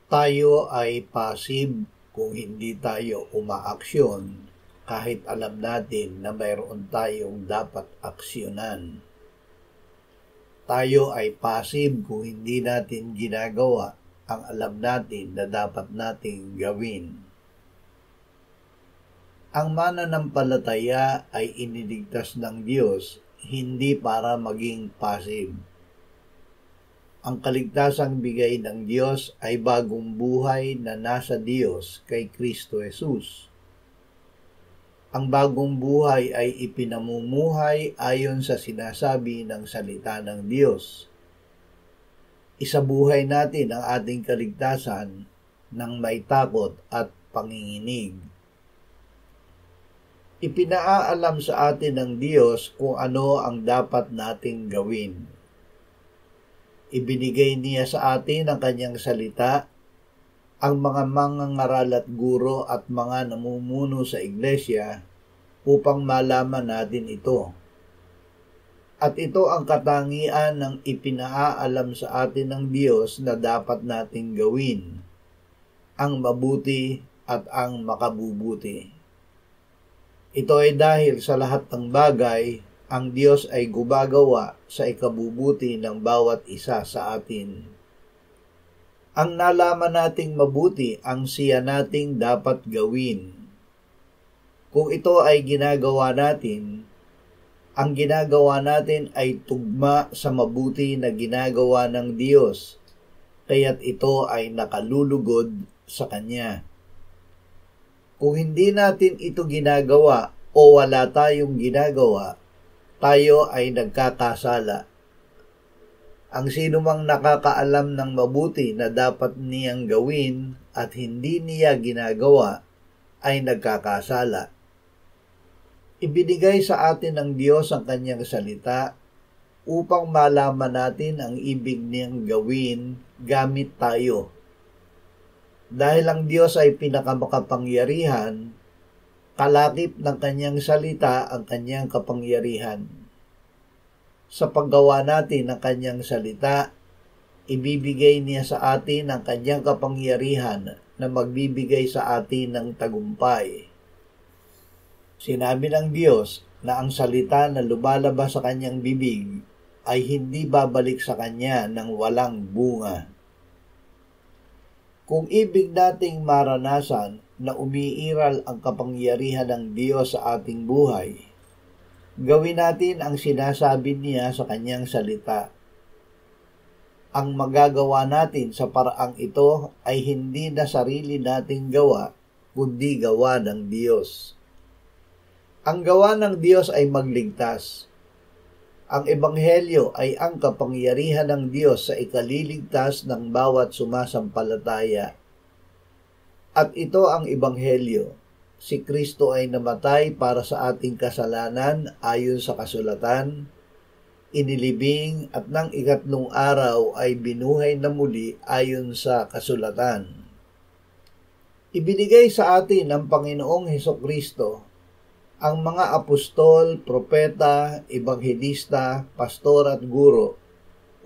Tayo ay passive kung hindi tayo umaaksyon kahit alam natin na mayroon tayong dapat aksyonan. Tayo ay passive kung hindi natin ginagawa ang alam natin na dapat nating gawin. Ang mananampalataya ay iniligtas ng Diyos hindi para maging passive. Ang kaligtasang bigay ng Diyos ay bagong buhay na nasa Diyos kay Kristo Jesus. Ang bagong buhay ay ipinamumuhay ayon sa sinasabi ng salita ng Diyos. Isabuhay natin ang ating kaligtasan ng may takot at panginginig. Ipinaalam sa atin ng Diyos kung ano ang dapat nating gawin. Ibinigay niya sa atin ang kanyang salita, ang mga mangangaral at guro at mga namumuno sa iglesia upang malaman natin ito. At ito ang katangian ng ipinaalam sa atin ng Diyos na dapat nating gawin, ang mabuti at ang makabubuti. Ito ay dahil sa lahat ng bagay, ang Diyos ay gumagawa sa ikabubuti ng bawat isa sa atin. Ang nalaman nating mabuti ang siya nating dapat gawin. Kung ito ay ginagawa natin, ang ginagawa natin ay tugma sa mabuti na ginagawa ng Diyos, kaya't ito ay nakalulugod sa Kanya. Kung hindi natin ito ginagawa o wala tayong ginagawa, tayo ay nagkakasala. Ang sinumang nakakaalam ng mabuti na dapat niyang gawin at hindi niya ginagawa ay nagkakasala. Ibinigay sa atin ng Diyos ang kanyang salita upang malaman natin ang ibig niyang gawin gamit tayo. Dahil ang Diyos ay pinakamakapangyarihan, kalakip ng kanyang salita ang kanyang kapangyarihan. Sa paggawa natin ng kanyang salita, ibibigay niya sa atin ang kanyang kapangyarihan na magbibigay sa atin ng tagumpay. Sinabi ng Diyos na ang salita na lumalabas sa kanyang bibig ay hindi babalik sa kanya ng walang bunga. Kung ibig nating maranasan na umiiral ang kapangyarihan ng Diyos sa ating buhay, gawin natin ang sinasabi niya sa kanyang salita. Ang magagawa natin sa paraang ito ay hindi na sarili nating gawa, kundi gawa ng Diyos. Ang gawa ng Diyos ay magligtas. Ang Ebanghelyo ay ang kapangyarihan ng Diyos sa ikaliligtas ng bawat sumasampalataya. At ito ang Ebanghelyo. Si Kristo ay namatay para sa ating kasalanan ayon sa kasulatan, inilibing at ng ikatlong araw ay binuhay na muli ayon sa kasulatan. Ibinigay sa atin ng Panginoong Hesukristo ang mga apostol, propeta, ebanghelista, pastor at guro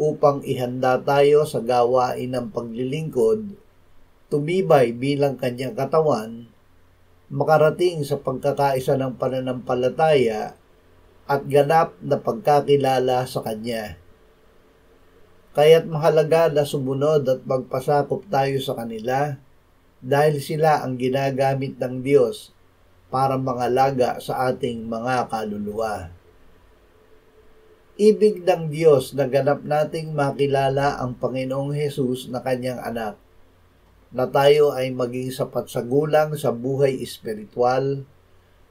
upang ihanda tayo sa gawain ng paglilingkod, tumibay bilang kanyang katawan, makarating sa pagkakaisa ng pananampalataya at ganap na pagkakilala sa Kanya. Kaya't mahalaga na sumunod at magpasakop tayo sa kanila dahil sila ang ginagamit ng Diyos para mangalaga sa ating mga kaluluwa. Ibig ng Diyos na ganap nating makilala ang Panginoong Hesus na Kanyang anak, na tayo ay maging sapat sa gulang sa buhay espiritual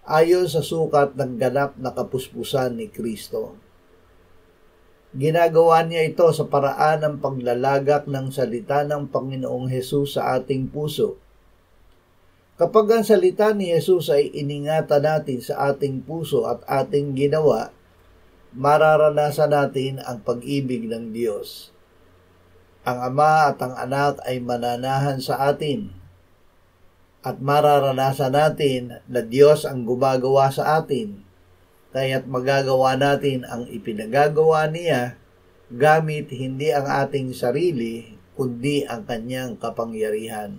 ayon sa sukat ng ganap na kapuspusan ni Kristo. Ginagawa niya ito sa paraan ng paglalagak ng salita ng Panginoong Hesus sa ating puso. Kapag ang salita ni Jesus ay iningatan natin sa ating puso at ating ginawa, mararanasan natin ang pag-ibig ng Diyos. Ang Ama at ang Anak ay mananahan sa atin at mararanasan natin na Diyos ang gumagawa sa atin, kaya't magagawa natin ang ipinagagawa niya gamit hindi ang ating sarili, kundi ang kanyang kapangyarihan.